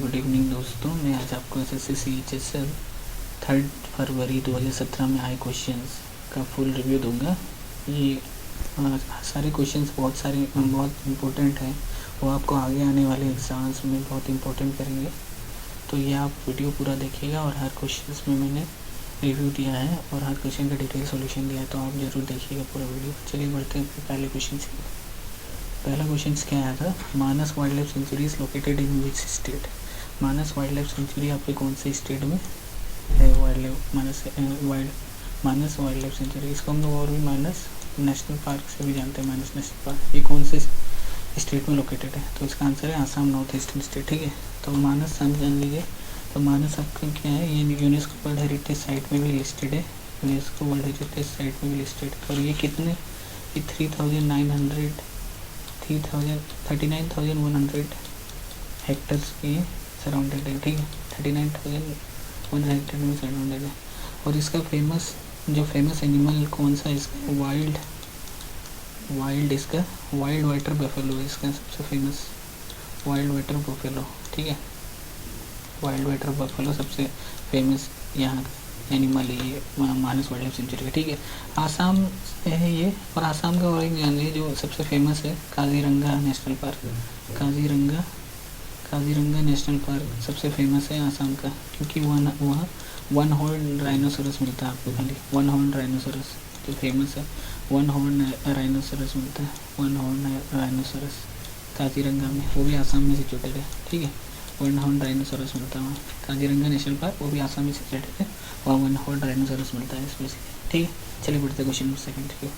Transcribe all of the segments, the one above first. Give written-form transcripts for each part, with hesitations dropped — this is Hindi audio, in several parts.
गुड इवनिंग दोस्तों। मैं आज आपको एसएससी CHSL 3 फरवरी 2017 में आए क्वेश्चंस का फुल रिव्यू दूंगा। ये सारे क्वेश्चंस बहुत इम्पोर्टेंट हैं, वो आपको आगे आने वाले एग्ज़ाम्स में बहुत इम्पोर्टेंट करेंगे। तो ये आप वीडियो पूरा देखिएगा और हर क्वेश्चंस में मैंने रिव्यू दिया है और हर क्वेश्चन का डिटेल सॉल्यूशन दिया है, तो आप ज़रूर देखिएगा पूरा वीडियो। चलिए बढ़ते हैं पहले क्वेश्चन से। पहला क्वेश्चन क्या आया था, Manas wildlife sanctuary is located in which state. Manas wildlife sanctuary आपके कौन से स्टेट में है? मानस वाइल्ड लाइफ सेंचुरी, इसको हम लोग और भी मानस नेशनल पार्क से भी जानते हैं। मानस नेशनल पार्क ये कौन से स्टेट में लोकेटेड है? तो इसका आंसर है आसाम, नॉर्थ ईस्टर्न स्टेट। ठीक है, तो मानस हम जान लीजिए। तो मानस आपका क्या है, ये यूनेस्को वर्ल्ड हेरिटेज साइट में भी लिस्टेड है। यूनेस्को वर्ल्ड हेरिटेज साइट में भी लिस्टेड है। और ये कितने, ये 39,100 हेक्टर्स की सराउंडेड है। ठीक है, 39,100 हेक्टर में सराउंडेड है। और इसका फेमस एनिमल कौन सा है? इसका वाइल्ड वाटर बफेलो, इसका सबसे फेमस वाइल्ड वाटर बफेलो। ठीक है, वाइल्ड वाटर बफेलो सबसे फेमस यहाँ का एनिमल है ये मानस वाइल्ड लाइफ सेंचुरी का। ठीक है, आसाम से है ये। और आसाम का और एक जान लीजिए जो सबसे फेमस है, Kaziranga national park. Kaziranga national park सबसे फेमस है आसाम का, क्योंकि वहाँ वन हॉर्न राइनोसोरस मिलता है आपको। खाली वन हॉर्न राइनोसोरस जो फेमस है, वन हॉर्न राइनोसोरस मिलता है। वन हॉर्न राइनोसोरस काजीरंगा में, वो भी आसाम में सिचुएटेड है। ठीक है, वन हॉर्न राइनोसोरस मिलता है वहाँ। काजीरंगा नेशनल पार्क वो भी आसाम में सिचुएटेड है, वहाँ वन हॉर्न राइनोसोरस मिलता है इसमें से। ठीक है, चलिए बढ़ते क्वेश्चन नंबर सेकंड। ठीक है,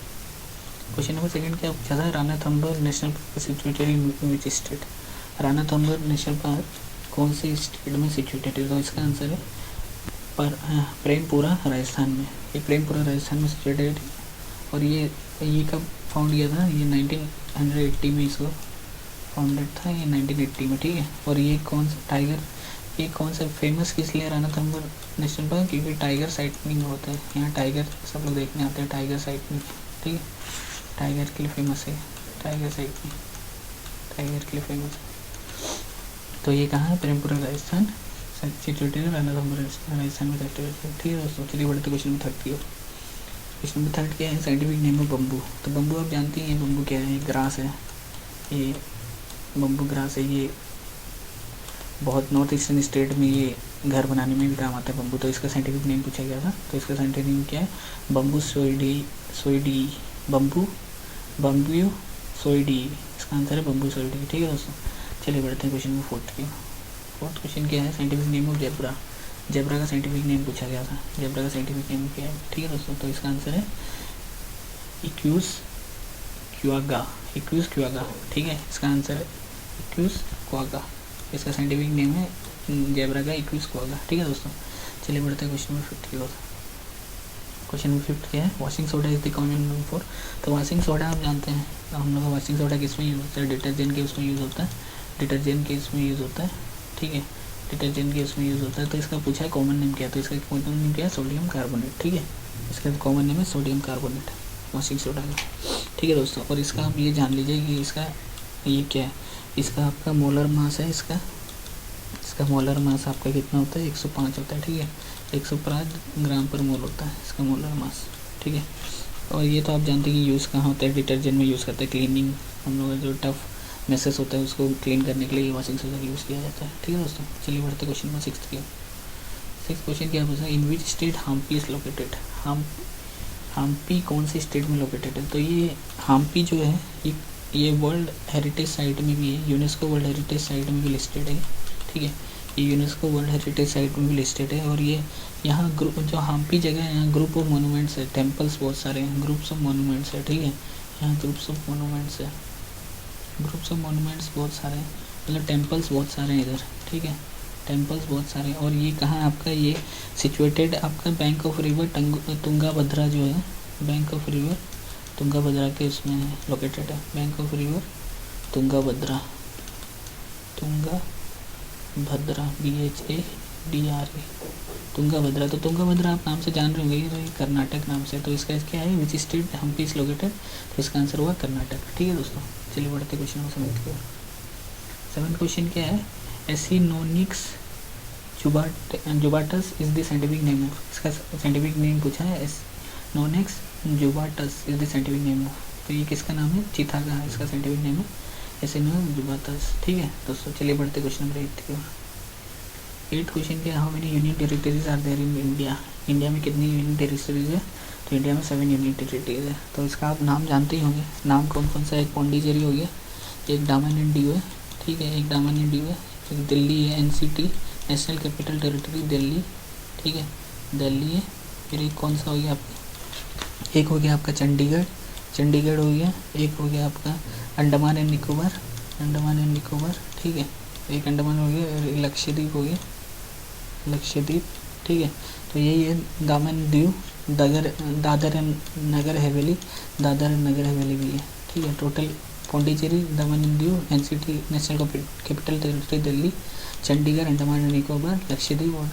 क्वेश्चन नंबर सेकंड क्या पूछा था, Ranthambore national park situated in which state. Ranthambore national park कौन से स्टेट में सिचुएटेड है? तो इसका आंसर है प्रेमपुरा राजस्थान में। ये प्रेमपुरा राजस्थान में सिचुएटेड है। और ये कब फाउंड किया था? ये 1980 में इसको फाउंडेड था, ये 1980 में। ठीक है, और ये कौन सा फेमस किस लिए रानाथंबोर नेशनल पार्क? क्योंकि टाइगर साइटनिंग होता है यहाँ, टाइगर सब लोग देखने आते हैं, टाइगर साइटनिंग। ठीक है, टाइगर के लिए फेमस है, टाइगर साइटनिंग टाइगर के लिए फेमस है। तो ये कहाँ है? प्रेमपुरा राजस्थान सिचुएटेड है, रानाथंबोर राजस्थान में सिचुएटेड है। ठीक है दोस्तों, चलिए बढ़ते क्वेश्चन नंबर 30 की ओर। क्वेश्चन नंबर 30 क्या है, साइंटिफिक नेम ऑफ बम्बू। तो बम्बू आप जानती हैं, बम्बू क्या है? ग्रास है, ये बम्बू ग्रास है। ये बहुत नॉर्थ ईस्टर्न स्टेट में ये घर बनाने में भी काम आता है बम्बू। तो इसका साइंटिफिक नेम पूछा गया था, तो इसका साइंटिफिक नेम क्या है? बम्बू सोइडी। इसका आंसर है बम्बू सोइडी। ठीक है दोस्तों, चलिए बढ़ते हैं क्वेश्चन नंबर 4 की। फोर्थ क्वेश्चन क्या है, scientific name of zebra. Zebra का साइंटिफिक नेम पूछा गया था, जेब्रा का साइंटिफिक नेम क्या है? ठीक है दोस्तों, तो इसका आंसर है इक्यूस क्वागा। ठीक है, इसका आंसर है इक्यूस क्वागा। इसका साइंटिफिक नेम है जेब्रा का इक्यूस क्वागा। ठीक है दोस्तों, चलिए बढ़ते हैं क्वेश्चन नंबर 5 की ओर। क्वेश्चन नंबर 5 क्या है, washing soda is the common name for. तो वॉशिंग सोडा आप जानते हैं, तो हम लोग का वॉशिंग सोडा किस में यूज़ होता है? डिटर्जेंट के उसमें यूज़ होता है, डिटर्जेंट के इसमें यूज़ होता है। ठीक है, डिटर्जेंट के उसमें यूज़ होता है। तो इसका पूछा है कॉमन नेम क्या है? तो इसका कॉमन नेम क्या है? Sodium carbonate. ठीक है, इसका कॉमन नेम है सोडियम कार्बोनेट वॉशिंग सोडा का। ठीक है दोस्तों, और इसका आप ये जान लीजिए कि इसका ये क्या है, इसका आपका मोलर मास है। इसका मोलर मास आपका कितना होता है? 105 होता है। ठीक है, 105 ग्राम पर मोल होता है इसका मोलर मास। ठीक है, और ये तो आप जानते हैं कि यूज़ कहाँ होता है? डिटर्जेंट में यूज़ करते हैं, क्लीनिंग, हम लोग जो टफ मैसेज होता है उसको क्लीन करने के लिए वॉशिंग सोडा यूज़ किया जाता है। ठीक है दोस्तों, चलिए बढ़ते क्वेश्चन नंबर 6 की। 6 क्वेश्चन क्या पूछा, in which state Hampi is located. Hampi कौन से स्टेट में लोकेटेड है? तो ये हम्पी जो है ये वर्ल्ड हेरिटेज साइट में भी है, यूनेस्को वर्ल्ड हेरिटेज साइट में भी लिस्टेड है। ठीक है, ये यूनेस्को वर्ल्ड हेरिटेज साइट में भी लिस्टेड है। और ये यहाँ ग्रुप जो हम्पी जगह है, यहाँ ग्रुप ऑफ मोनूमेंट्स है, टेम्पल्स बहुत सारे हैं, ग्रुप्स ऑफ मोनूमेंट्स है। ठीक है, यहाँ ग्रुप्स ऑफ मोनूमेंट्स है, ग्रुप्स ऑफ मोनूमेंट्स बहुत सारे हैं, मतलब टेम्पल्स बहुत सारे हैं इधर। ठीक है, टेम्पल्स बहुत सारे हैं। और ये कहाँ आपका, ये सिचुएटेड आपका बैंक ऑफ रिवर तुंगाभद्रा जो है, बैंक ऑफ रिवर तुंगाभद्रा के इसमें है, लोकेटेड है। Bank of river Tungabhadra BHADRA Tungabhadra. तो तुंगाभद्रा आप नाम से जान रहे होंगे, तो ये कर्नाटक नाम से। तो इसका क्या है, which state Hampi is located? तो इसका आंसर हुआ कर्नाटक। ठीक है दोस्तों, चलिए बढ़ते क्वेश्चन नंबर 7 की ओर। 7 क्वेश्चन क्या है, acinonyx jubatus is the scientific name of, इसका साइंटिफिक नेम पूछा है। Acinonyx jubatus is the scientific name of, तो ये किसका नाम है? चीता का इसका साइंटिफिक नेम है एसिनोनिक्स जुबाटस। ठीक है दोस्तों, चलिए बढ़ते क्वेश्चन नंबर 8 की ओर। 8th क्वेश्चन क्या, how many union territories are there in India? India में कितनी यूनियन टेरिटरीज है? तो इंडिया में 7 यूनियन टेरिटरीज है। तो इसका आप नाम जानते ही होंगे, नाम कौन कौन सा है? एक पौंडीचेरी हो गया, एक दामन एंड दीव है, ठीक है, एक दामन एंड दीव है, एक दिल्ली है, NCT national capital territory Delhi, ठीक है, दिल्ली है। फिर एक कौन सा हो गया आपका, एक हो गया आपका चंडीगढ़, चंडीगढ़ हो गया, एक हो गया आपका अंडमान एंड निकोबार, अंडमान एंड निकोबार, ठीक है, एक अंडमान हो गया, और लक्षद्वीप हो गया, लक्षद्वीप, ठीक है। तो यही है दामन दीव, दादर एंड नगर हवेली, दादर एंड नगर हवेली भी है, ठीक है। टोटल पौंडीचेरी, दामन and Diu, NCT national capital territory Delhi, Chandigarh, Andaman and Nicobar, Lakshadweep और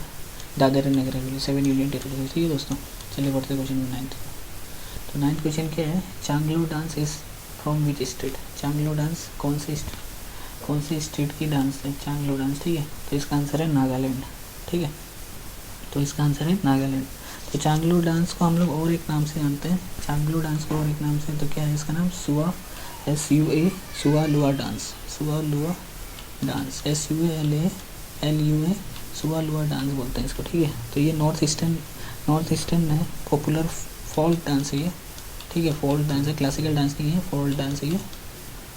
Dadar and Nagar Haveli, 7 union territory, ठीक है दोस्तों। चलिए बढ़ते क्वेश्चन नंबर 9। तो 9th क्वेश्चन क्या है, चांगलो dance is from which state? चांगलो डांस कौन से स्टेट की डांस है? चांगलो डांस, ठीक है। तो इसका आंसर है नागालैंड, ठीक है। तो इसका आंसर है नागालैंड। तो चांगलो डांस को हम लोग और एक नाम से जानते हैं, चांगलो डांस को और एक नाम से, तो क्या है इसका नाम? सुआ, SUA, सुआ लुआ डांस, सुआ लुआ डांस, SUALUA, सुआ लुआ डांस बोलते हैं इसको, ठीक है। तो ये नॉर्थ ईस्टर्न है, पॉपुलर फोल्क डांस है ये, ठीक है, फोल्क डांस है, क्लासिकल डांस नहीं है, फोल्क डांस है ये,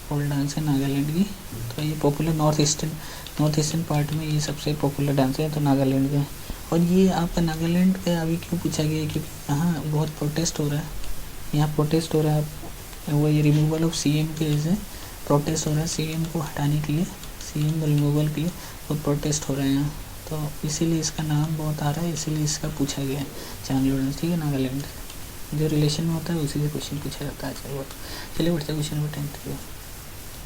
फोल्क डांस है नागालैंड की। तो ये पॉपुलर नॉर्थ ईस्टर्न पार्ट में ये सबसे पॉपुलर डांस है, तो नागालैंड का। और ये आपका नागालैंड का अभी क्यों पूछा गया है, क्योंकि यहाँ बहुत प्रोटेस्ट हो रहा है, यहाँ प्रोटेस्ट हो रहा है, वो ये रिमूवल ऑफ CM की वजह से प्रोटेस्ट हो रहा है, CM को हटाने के लिए, CM रिमूवल के लिए बहुत प्रोटेस्ट हो रहे हैं यहाँ, तो इसीलिए इसका नाम बहुत आ रहा है, इसीलिए इसका पूछा गया है चांगलो डांस, ठीक है, नागालैंड जो रिलेशन में होता है उसी से क्वेश्चन पूछा जाता है। चलिए बढ़ते क्वेश्चन नंबर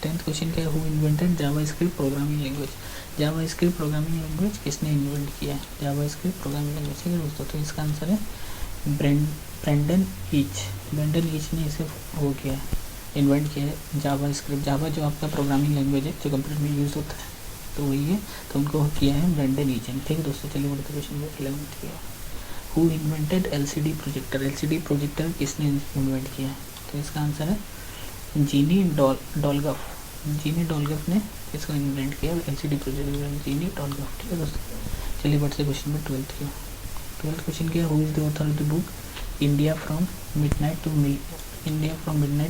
10th क्वेश्चन क्या है, who invented Java script programming language? Java script programming language किसने इन्वेंट किया है? जावा स्क्रिप्ट प्रोग्रामिंग लैंग्वेज, ठीक है दोस्तों। तो इसका आंसर है ब्रेंडन ईच ने इसे वो किया है, इन्वेंट किया है जावा स्क्रिप्ट। जावा जो आपका प्रोग्रामिंग लैंग्वेज है जो कंप्यूटर में यूज़ होता है, तो वही है, तो उनको किया है ब्रेंडन ईच ने, ठीक है दोस्तों। चलिए बढ़ते क्वेश्चन नंबर 11 किया, who invented LCD projector? LCD projector किसने इन्वेंट किया है? तो इसका आंसर है जीनी डॉलगफ ने इसको इन्वेंट किया, LCD प्रोजेक्टर जीनी डॉलगफ, ठीक है दोस्तों। चलिए बढ़ते क्वेश्चन नंबर 12 किया। 12th क्वेश्चन क्या है, who is the author of the book India from midnight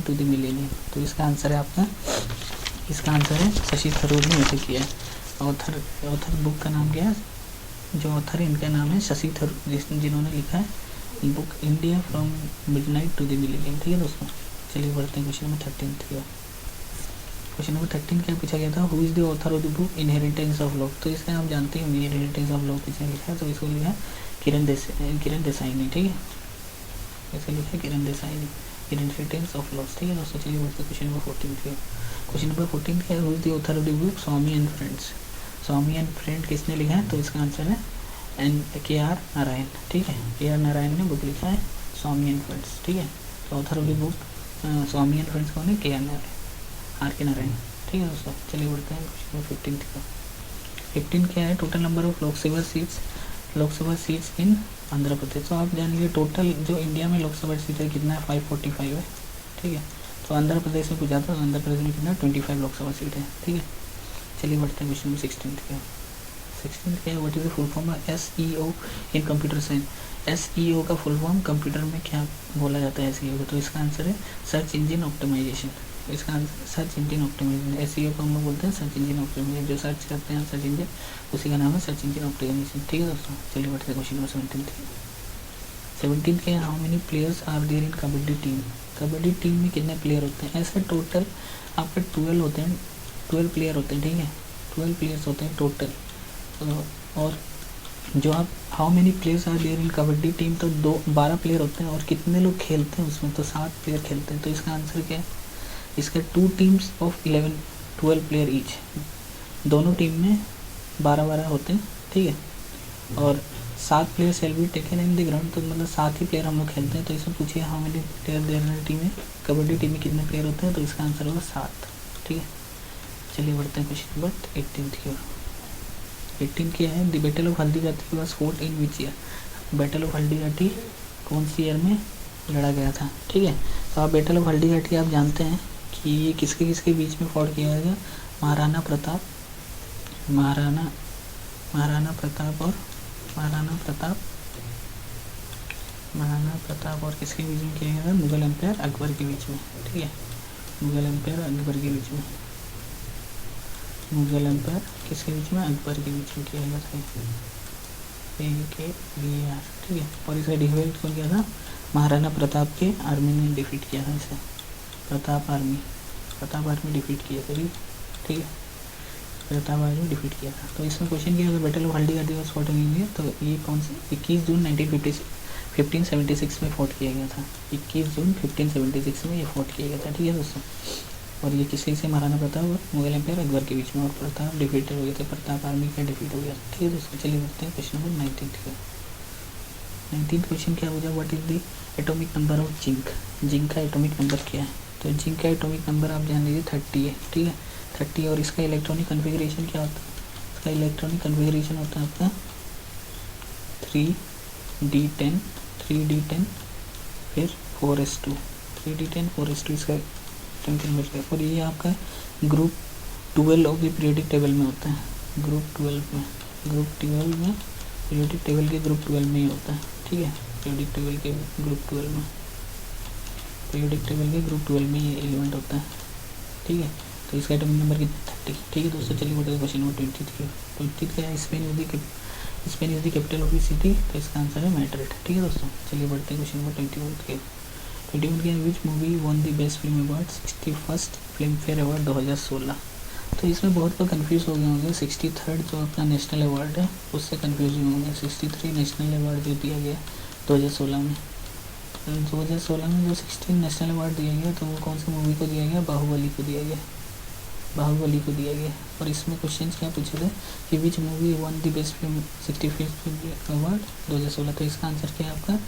to the millennium? तो इसका आंसर है आपका, इसका आंसर है शशि थरूर ने इसे किया है। ऑथर बुक का नाम क्या है? जो ऑथर है इनका नाम है शशि थरूर, जिन्होंने लिखा है book India from midnight to the millennium, ठीक है दोस्तों। चलिए बढ़ते हैं क्वेश्चन नंबर 13 की ओर। क्वेश्चन नंबर 13 क्या पूछा गया था, who is the author of the book inheritance of law? तो इसका आप जानते ही होंगे इनहेरिटेंस ऑफ लॉ किसने लिखा है, तो इसको लिखा है किरण देसाई ने, ठीक है, इसे लिखा है किरण देसाई ने, इनहेरिटेंस ऑफ लॉ, ठीक है दोस्तों। चलिए बढ़ते क्वेश्चन नंबर 14 की ओर। क्वेश्चन नंबर 14 क्या है, who is the author of the book Swami and friends? Swami and friend किसने लिखा है? तो इसका आंसर है KR नारायण, ठीक है, KR नारायण ने बुक लिखा है स्वामी एंड फ्रेंड्स, ठीक है। तो author of the book Swami and friends कौन है? RK नारायण, ठीक है दोस्तों। चलिए बढ़ते हैं क्वेश्चन नंबर 15 का। 15 क्या है, total number of Lok Sabha seats in Andhra Pradesh. तो आप जान लीजिए टोटल जो इंडिया में लोकसभा सीट है कितना है, 545 है, ठीक है। तो आंध्र प्रदेश में पूछा था, आंध्र प्रदेश में कितना 25 लोकसभा सीट है, ठीक है। चलिए बढ़ते हैं क्वेश्चन नंबर 16 का। 16 क्या है, what is the full form of SEO in computer science? SEO का फुल फॉर्म कंप्यूटर में क्या बोला जाता है SEO को? तो इसका आंसर है सर्च इंजन ऑप्टिमाइजेशन। इसका answer search engine optimisation, SEO को हम लोग बोलते हैं सर्च इंजन ऑप्टिमाइजेशन, जो सर्च करते हैं सर्च इंजन उसी का नाम है सर्च इंजन ऑप्टिमाइजेशन, ठीक है दोस्तों। चलिए बढ़ते हैं क्वेश्चन नंबर 17 के, how many players are there in kabaddi team? Kabaddi team में कितने प्लेयर होते हैं? ऐसे टोटल आपके 12 होते हैं, 12 प्लेयर होते हैं, ठीक है, 12 प्लेयर्स होते हैं टोटल। और जो आप how many players are there in kabaddi team, तो 12 प्लेयर होते हैं, और कितने लोग खेलते हैं उसमें, तो 7 प्लेयर खेलते हैं। तो इसका आंसर क्या है, इसका 2 टीम्स ऑफ 12 प्लेयर ईच, दोनों टीम में 12-12 होते हैं, ठीक है। और 7 player shall be taken in the ground, तो मतलब 7 ही प्लेयर हम लोग खेलते हैं। तो इसमें पूछिए how many player there in team में, कबड्डी टीम में कितने प्लेयर होते हैं, तो इसका आंसर होगा 7, ठीक है। चलिए बढ़ते हैं क्वेश्चन नंबर 18 की ओर। 18 क्या है, the battle of Haldighati was fort in which year. Battle of Haldighati कौन सी ईयर में लड़ा गया था, ठीक है। तो आप बैटल ऑफ हल्दीघाटी आप जानते हैं कि ये किसके किसके बीच में फॉट किया गया, महाराणा प्रताप और किसके बीच में किया गया था, मुगल एम्पायर अकबर के बीच में, ठीक है। मुगल एम्पायर अकबर के बीच में, मुगल एम्पायर किसके बीच में, अकबर के बीच में किया गया था, AKBR, ठीक है। और इसे डिफीट कौन किया था, महाराणा प्रताप के आर्मी ने डिफीट किया था इसे, प्रताप आर्मी डिफीट किया था, ठीक है। प्रताप आर्मी डिफीट किया था। तो इसमें क्वेश्चन क्या है, battle of Haldighati was fought in India, तो ये कौन से 21 जून 1576 में फॉट किया गया था। 21 जून 1576 में ये फॉट किया गया था, ठीक है दोस्तों। और ये किसी से, महाराणा प्रताप और मुगल एम्पायर अकबर के बीच में, और प्रताप डिफीटेड हो गए थे, प्रताप आर्मी का डिफीट हो गया, ठीक है दोस्तों। चलिए बढ़ते हैं क्वेश्चन नंबर 19 क्वेश्चन क्या हो जाए, what is the atomic number of zinc का एटॉमिक नंबर क्या है। तो जिंक का एटॉमिक नंबर आप जान लीजिए 30 है, ठीक है 30। और इसका इलेक्ट्रॉनिक कन्फिगरेशन क्या होता है, इसका इलेक्ट्रॉनिक कन्फिगरेशन होता है आपका 3d10 फिर 4s2 3d10 4s2 इसका एटॉमिक नंबर है। और ये आपका group 12 of the periodic table में होता है, ग्रुप 12 में पीरियोडिक टेबल के ग्रुप 12 में ही होता है, ठीक है। पीरियोडिक टेबल के ग्रुप 12 में ये एलिमेंट होता है, ठीक है। तो इसका एटॉमिक नंबर कितना 30, ठीक है दोस्तों। चलिए बढ़ते हैं क्वेश्चन नंबर 23 क्या है, Spain is the capital of the city, तो इसका आंसर है मैड्रिड, ठीक है दोस्तों। चलिए बढ़ते हैं क्वेश्चन नंबर 21 के which movie one the best film award 61st film fair award 2016। तो इसमें बहुत लोग कन्फ्यूज़ हो गए होंगे, 63rd जो अपना नेशनल अवार्ड है उससे कन्फ्यूज होंगे। 63 नेशनल अवार्ड जो दिया गया 2016 में, 2016 में जो 16 नेशनल अवार्ड दिया गया, तो वो कौन सी मूवी को दिया गया, बाहुबली को दिया गया। और इसमें क्वेश्चन क्या पूछे थे कि which movie one the best film 65th award 2016। तो इसका आंसर क्या है आपका,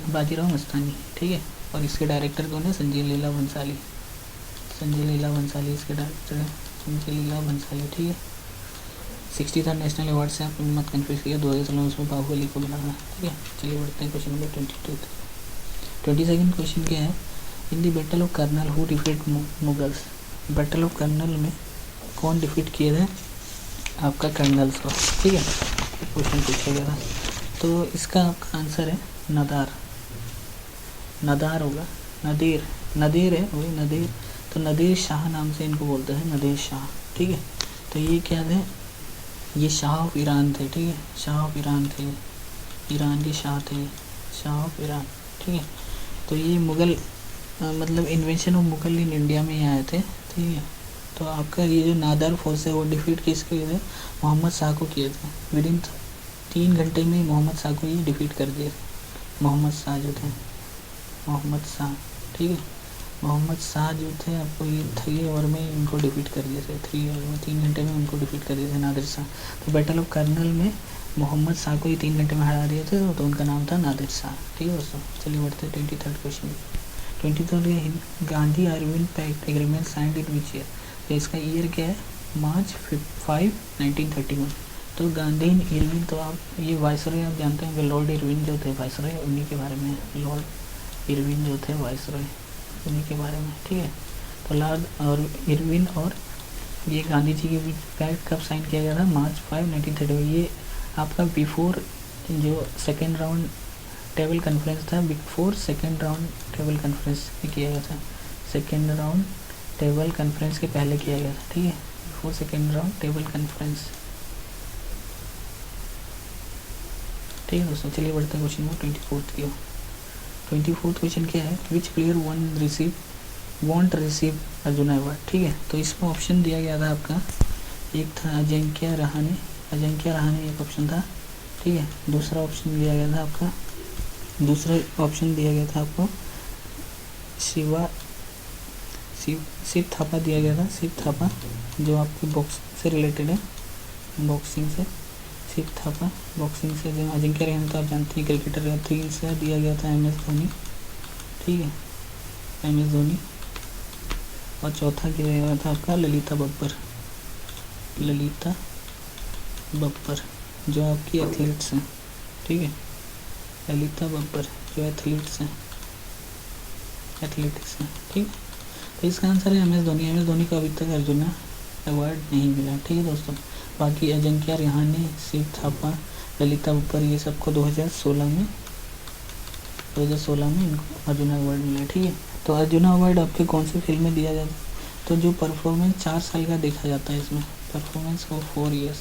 बाजीराव मस्तानी, ठीक है। और इसके डायरेक्टर कौन है, संजय लीला भंसाली इसके डायरेक्टर है, संजय लीला भंसाली, ठीक है। 63rd नेशनल अवार्ड से आप मत कन्फ्यूज किया, 2016 उसमें बाहुबली को मिला था, ठीक है। चलिए बढ़ते हैं क्वेश्चन नंबर 22 क्वेश्चन क्या है, in the battle of Karnal who defeat Mughals. Battle of Karnal में कौन डिफीट किए थे आपका कर्नल्स को, ठीक है। क्वेश्चन पूछा गया था, तो इसका आपका आंसर है नदार होगा, नदीर है वही नदीर। तो नदीर शाह नाम से इनको बोलते हैं, नदीर शाह, ठीक है। तो ये क्या थे, ये शाह ऑफ ईरान थे, ठीक है। शाह ऑफ ईरान थे, ईरान के शाह थे, शाह ऑफ ईरान, ठीक है। तो ये मुगल मतलब invention of Mughal in India में ही आए थे, ठीक है। तो आपका ये जो नादर फोर्स है वो डिफीट किसके किए थे, मोहम्मद शाह को किए थे। विदिन 3 घंटे में मोहम्मद शाह को ये डिफीट कर दिए थे, मोहम्मद शाह, ठीक है। मोहम्मद शाह जो थे आपको ये 3 ओवर में इनको डिफीट कर दिए थे, 3 ओवर में 3 घंटे में उनको डिफीट कर दिए थे नादिर शाह। तो बैटल ऑफ कर्नल में मोहम्मद शाह को ये 3 घंटे में हरा दिए थे, तो उनका नाम था नादिर शाह, ठीक है दोस्तों। चलिए बढ़ते हैं 23rd question. 23rd Gandhi Irwin pact agreement signed in which year. तो इसका ईयर क्या है, March 5, 1931। तो गांधी इरविन, तो आप ये वाइसरॉय आप जानते हैं कि लॉर्ड इरविन जो थे वाइसरॉय, उन्हीं के बारे में, लॉर्ड इरविन जो थे वाइसरॉय उन्हीं के बारे में, ठीक है। तो लॉर्ड और इरविन और ये गांधी जी के बीच पैक्ट कब साइन किया गया था, March 5, 1931। ये आपका बिफोर जो सेकेंड राउंड टेबल कॉन्फ्रेंस था, before second round table conference में किया गया था, सेकेंड राउंड टेबल कॉन्फ्रेंस के पहले किया गया था, ठीक है। Before second round table conference, ठीक है दोस्तों। चलिए बढ़ते हैं क्वेश्चन नंबर 24th की। 24th क्वेश्चन क्या है, विच player want receive Arjun award, ठीक है। तो इसमें ऑप्शन दिया गया था आपका, एक था अजिंक्य रहाणे एक ऑप्शन था, ठीक है। दूसरा ऑप्शन दिया गया था आपको शिव थापा दिया गया था, शिव थापा जो आपकी बॉक्स से रिलेटेड है, बॉक्सिंग से, शिव थापा बॉक्सिंग से। जो अजिंक्य रहाणे तो आप जानते हैं क्रिकेटर है। तीसरा दिया गया था MS धोनी, ठीक है, MS धोनी। और चौथा दिया गया था आपका ललिता बब्बर जो आपकी एथलीट्स हैं, ठीक है, ललिता बब्बर जो एथलीट्स हैं, एथलेटिक्स हैं, ठीक है। तो इसका आंसर है MS धोनी। MS धोनी को अभी तक अर्जुन अवार्ड नहीं मिला, ठीक है दोस्तों। बाकी अजिंक्य रहाणे, शिव थापा, ललिता बब्बर ये सबको 2016 में इनको अर्जुन अवार्ड मिला, ठीक है। तो अर्जुन अवार्ड आपके कौन सी फिल्म में दिया जाता है? तो जो परफॉर्मेंस 4 साल का देखा जाता है इसमें, परफॉर्मेंस फॉर 4 ईयर्स,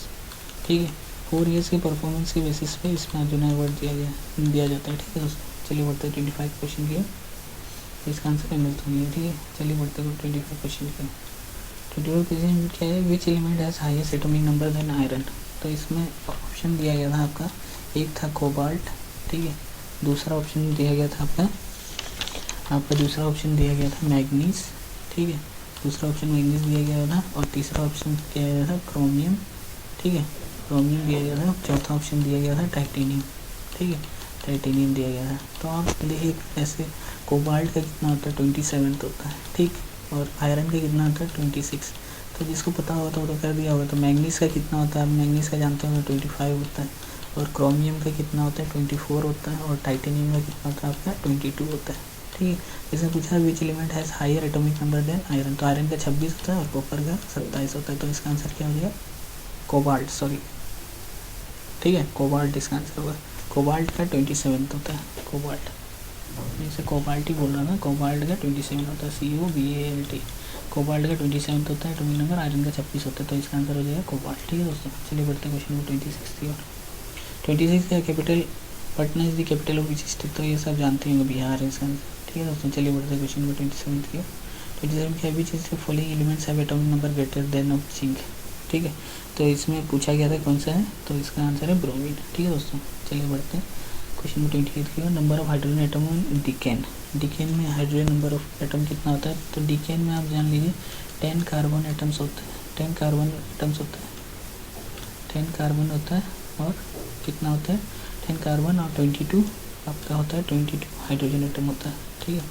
ठीक है, 4 ईयर्स के परफॉर्मेंस के बेसिस पे इसमें अर्जुन अवार्ड दिया जाता है, ठीक है दोस्तों। चलिए बढ़ते हैं 25 क्वेश्चन की। इसका आंसर MS धोनी है, ठीक है। चलिए बढ़ते हैं 25 क्वेश्चन की। 25 क्वेश्चन क्या है? Which element has highest atomic number than iron? तो इसमें ऑप्शन दिया गया था आपका, एक था कोबाल्ट, ठीक है, दूसरा ऑप्शन दिया गया था आपका दूसरा ऑप्शन दिया गया था मैग्नीज, ठीक है, दूसरा ऑप्शन मैग्नीज दिया गया था, और तीसरा ऑप्शन दिया गया था क्रोमियम, ठीक है, क्रोमियम दिया गया था, चौथा ऑप्शन दिया गया था टाइटेनियम, ठीक है, टाइटेनियम दिया गया था। तो आप देखिए ऐसे कोबाल्ट का कितना होता है 27 होता है, ठीक, और आयरन का कितना होता है 26। तो जिसको पता होगा तो वो तो कर दिया होगा। तो मैग्नीज का कितना होता है, आप मैग्नीज का जानते हो 25 होता है, और क्रोमियम का कितना होता है 24 होता है, और टाइटेनियम का कितना होता है आपका 22 होता है, ठीक है। इसमें पूछा which element has higher atomic number than iron? तो आयरन का 26 होता है और कॉपर का 27 होता है। तो इसका आंसर क्या हो जाएगा? कोबाल्ट, सॉरी, ठीक है, कोबाल्ट इसका आंसर होगा। कोबाल्ट का 27 होता है, कोबाल्ट, जैसे कोबाल्ट ही बोल रहा था, कोबाल्ट का 27 होता है, COBALT, कोबाल्ट का 27 होता है एटॉमिक नंबर, आयरन का 26 होता है। तो इसका आंसर हो जाएगा कोबाल्ट, ठीक है दोस्तों। चलिए बढ़ते हैं क्वेश्चन नंबर 26 की ओर। 26 का capital, Patna is the capital of which state? तो ये सब जानते हैं, बिहार है इसका आंसर, ठीक है दोस्तों। चलिए बढ़ते हैं क्वेश्चन नंबर 27 की। 27 क्या, which is the following elements have atomic number greater than of zinc? ठीक है, तो इसमें पूछा गया था कौन सा है, तो इसका आंसर है ब्रोमीन, ठीक है दोस्तों। चलिए बढ़ते हैं क्वेश्चन नंबर 28 की। Number of hydrogen atom in decane, decane में हाइड्रोजन नंबर ऑफ एटम कितना होता है? तो डिकेन में आप जान लीजिए 10 कार्बन एटम्स होते हैं, 10 कार्बन एटम्स होता है, 10 कार्बन होता है, और कितना होता है 10 कार्बन, और 22 आपका होता है 22 हाइड्रोजन एटम होता है, ठीक है,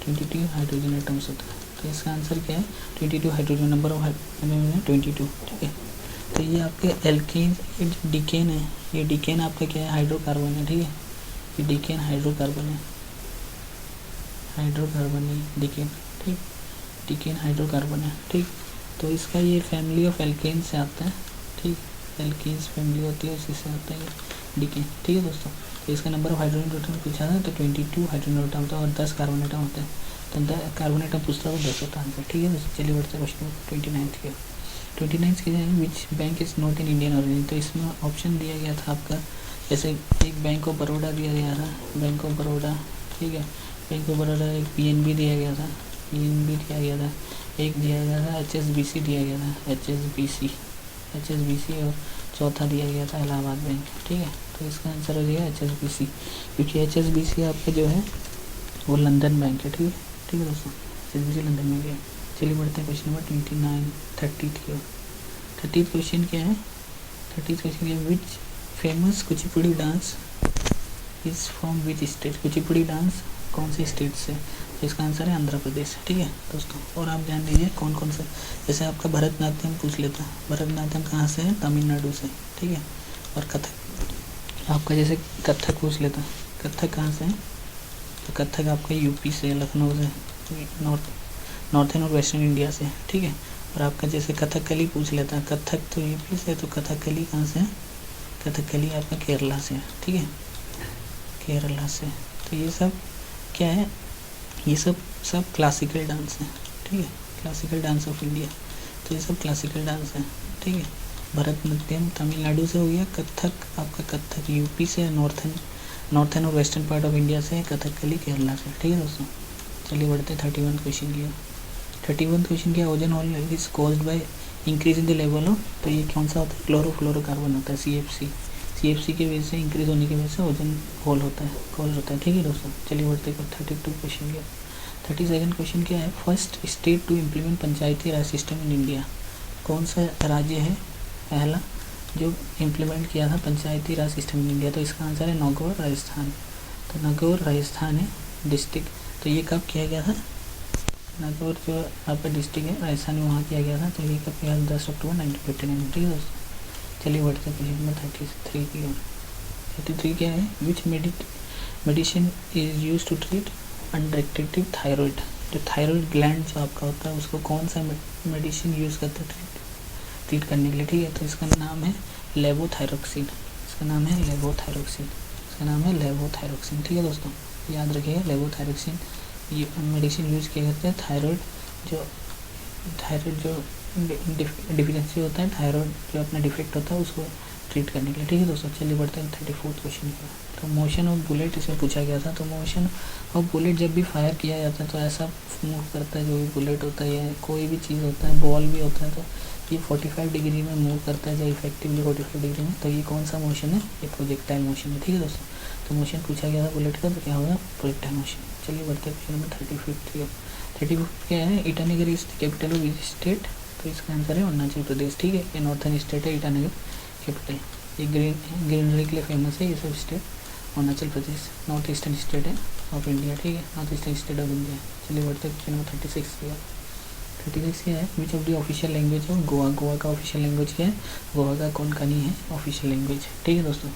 22 हाइड्रोजन एटम्स होता है। तो इसका आंसर क्या है? 22 हाइड्रोजन, नंबर ऑफ हाइड्रोजन 22, ठीक है। तो ये आपके एल्केन, ये जो डिकेन है, ये डिकेन आपका क्या है? हाइड्रोकार्बन है, ठीक है, ये डिकेन हाइड्रोकार्बन है, हाइड्रोकार्बन है डिकेन, ठीक, डिकेन हाइड्रोकार्बन है, ठीक। तो इसका ये फैमिली ऑफ एल्केन से आता है, ठीक, एल्केन्स फैमिली होती है उसी से आता है डिकेन, ठीक है दोस्तों। तो इसका नंबर ऑफ हाइड्रोजन एटम पूछा था तो 22 हाइड्रोजन एटम होता है, और 10 कार्बन एटम होता है। तो 10 कार्बन एटम पूछता है तो 10 होता है आंसर, ठीक है दोस्तों। चलिए बढ़ते हैं क्वेश्चन 29 के। 29 के जाए which bank is not in Indian origin? तो इसमें ऑप्शन दिया गया था आपका, जैसे एक बैंक ऑफ बड़ौदा दिया गया था, बैंक ऑफ बड़ौदा, ठीक है, बैंक ऑफ बड़ौदा, एक PNB दिया गया था, PNB दिया गया था, एक दिया गया था HSBC दिया गया था, HSBC, और चौथा दिया गया था इलाहाबाद बैंक, ठीक है। तो इसका आंसर हो जाएगा HSBC, क्योंकि HSBC आपका जो है वो लंदन बैंक है, ठीक है दोस्तों, HSBC लंदन में गया। चलिए बढ़ते हैं क्वेश्चन नंबर 29, 30 की ओर। 30 क्वेश्चन क्या है? 30 क्वेश्चन क्या है? Which famous Kuchipudi dance is from which state? Kuchipudi dance कौन से स्टेट से? तो इसका आंसर है आंध्र प्रदेश, ठीक है दोस्तों। और आप जान लीजिए कौन कौन से, जैसे आपका भरतनाट्यम पूछ लेता है, भरतनाट्यम कहाँ से है? तमिलनाडु से, ठीक है। और कथक आपका, जैसे कथक पूछ लेता है, कथक कहाँ से है? तो कथक आपका UP से, लखनऊ से, नॉर्थन और वेस्टर्न इंडिया से, ठीक है। और आपका जैसे कथकली पूछ लेता है, कथक तो UP से, तो कथकली कहाँ से है? कथकली आपका केरला से है, ठीक है, केरला से। तो ये सब क्या है? ये सब क्लासिकल डांस है, ठीक है, क्लासिकल डांस ऑफ इंडिया। तो ये सब क्लासिकल डांस है, ठीक है। भरतनाट्यम तमिलनाडु से हो गया, कथक आपका कथक UP से, नॉर्थन और वेस्टर्न पार्ट ऑफ इंडिया से, कथकली केरला से, ठीक है दोस्तों। चलिए बढ़ते हैं 31 क्वेश्चन की। 31 क्वेश्चन क्या? Ozone hole is caused by increase in the level of, तो ये कौन सा होता है? क्लोरोफ्लोरोकार्बन होता है, CFC की वजह से, इंक्रीज होने की वजह से ओजोन होल होता है, कॉज होता है, ठीक है दोस्तों। चलिए बढ़ते हैं 32 क्वेश्चन की। 32 क्वेश्चन क्या है? First state to implement Panchayati Raj system in India? कौन सा राज्य है पहला जो इम्प्लीमेंट किया था पंचायती राज सिस्टम इन इंडिया? तो इसका आंसर है नागौर, राजस्थान। तो नागौर राजस्थान है डिस्ट्रिक्ट। तो ये कब किया गया था? नागौर जो आपका डिस्ट्रिक्ट है राजस्थान में, वहाँ किया गया था। तो ये कब किया? 10 अक्टूबर 1959, ठीक है दोस्तों। चलिए बढ़ते हैं क्वेश्चन नंबर 33 की ओर। 33 क्या है, which medicine is use to treat underactive thyroid. जो थायराइड ग्लैंड जो आपका होता है उसको कौन सा मेडिसिन यूज़ करते हैं ट्रीट करने के लिए, ठीक है। तो इसका नाम है लेवोथायरोक्सिन, इसका नाम है लेवोथायरोक्सिन, इसका नाम है लेवोथायरोक्सिन, ठीक है दोस्तों, याद रखिएगा। लेवोथायरोक्सिन ये मेडिसिन यूज़ किया जाता है थायराइड जो डिफिशिएंसी होता है, थायराइड जो अपना डिफेक्ट होता है उसको ट्रीट करने के लिए, ठीक है दोस्तों। चलिए बढ़ते हैं 34 क्वेश्चन पर। तो मोशन ऑफ बुलेट इसमें पूछा गया था। तो मोशन ऑफ बुलेट जब भी फायर किया जाता है तो ऐसा मूव करता है, जो भी बुलेट होता है या कोई भी चीज़ होता है, बॉल भी होता है, तो ये 45 डिग्री में मूव करता है, जो इफेक्टिवली 45 डिग्री में। तो ये कौन सा मोशन है, ये प्रोजेक्टाइल मोशन है, ठीक है दोस्तों। तो मोशन पूछा गया था बुलेट का, तो क्या होगा, प्रोजेक्टाइल मोशन। चलिए बढ़ते हैं क्वेश्चन नंबर 35 क्या है, Itanagar is the capital of which state. तो इसका आंसर है अरुणाचल प्रदेश, ठीक है। ये नॉर्थर्न स्टेट है ईटानगर कैपिटल, ये ग्रीनरी के लिए फेमस है ये सब state. Arunachal Pradesh north eastern state है ऑफ इंडिया, ठीक है, north eastern state of India. चलिए बढ़ते हैं क्वेश्चन नंबर 36 की। 36 क्या है, which of the official language है गोवा। गोवा का ऑफिशियल लैंग्वेज क्या है, गोवा का कोंकणी है ऑफिशियल लैंग्वेज, ठीक है दोस्तों।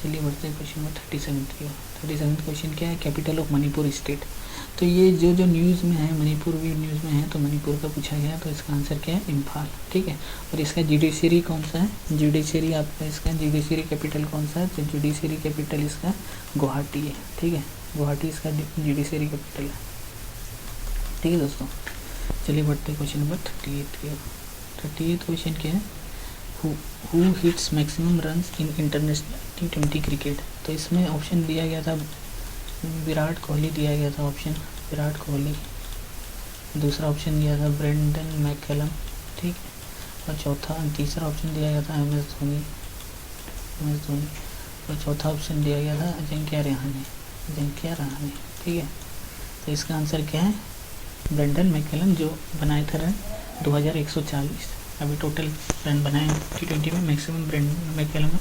चलिए बढ़ते हैं क्वेश्चन नंबर 37 की। 37 क्वेश्चन क्या है, कैपिटल ऑफ मणिपुर स्टेट। तो ये जो न्यूज़ में है, मणिपुर भी न्यूज़ में है, तो मणिपुर का पूछा गया, तो इसका आंसर क्या है, इम्फाल, ठीक है। और इसका जुडिशरी कौन सा है, जुडिशरी आपका इसका जुडिशरी कैपिटल कौन सा है, तो जुडिशरी कैपिटल इसका गुवाहाटी है, ठीक है, गुवाहाटी इसका जुडिशरी कैपिटल है, ठीक है दोस्तों। चलिए बढ़ते हैं क्वेश्चन नंबर 38 की। 38 क्वेश्चन क्या है, who hits maximum runs in international T20 cricket. तो इसमें ऑप्शन दिया गया था विराट कोहली दिया गया था, ऑप्शन विराट कोहली, दूसरा ऑप्शन दिया था ब्रेंडन मैककलम, ठीक है, और तीसरा ऑप्शन दिया गया था MS धोनी, और चौथा ऑप्शन दिया गया था अजिंक्य रहाणे, ठीक है। तो इसका आंसर क्या है, ब्रेंडन मैककलम, जो बनाए थे रन 2140। अभी टोटल रन बनाए T20 में मैक्सिमम ब्रेंडन मैककलम है।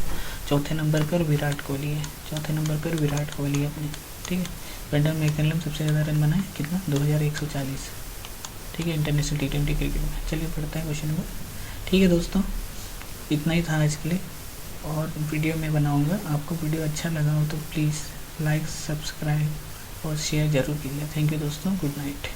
चौथे नंबर पर विराट कोहली है, चौथे नंबर पर विराट कोहली है अपने, ठीक है। ब्रेंडन मैककलम सबसे ज़्यादा रन बनाए, कितना, 2140, ठीक है, इंटरनेशनल T20 क्रिकेट में। चलिए पढ़ते हैं क्वेश्चन नंबर, ठीक है दोस्तों, इतना ही था आज के लिए, और वीडियो में बनाऊँगा। आपको वीडियो अच्छा लगा हो तो प्लीज़ लाइक, सब्सक्राइब और शेयर ज़रूर कीजिए। थैंक यू दोस्तों, गुड नाइट।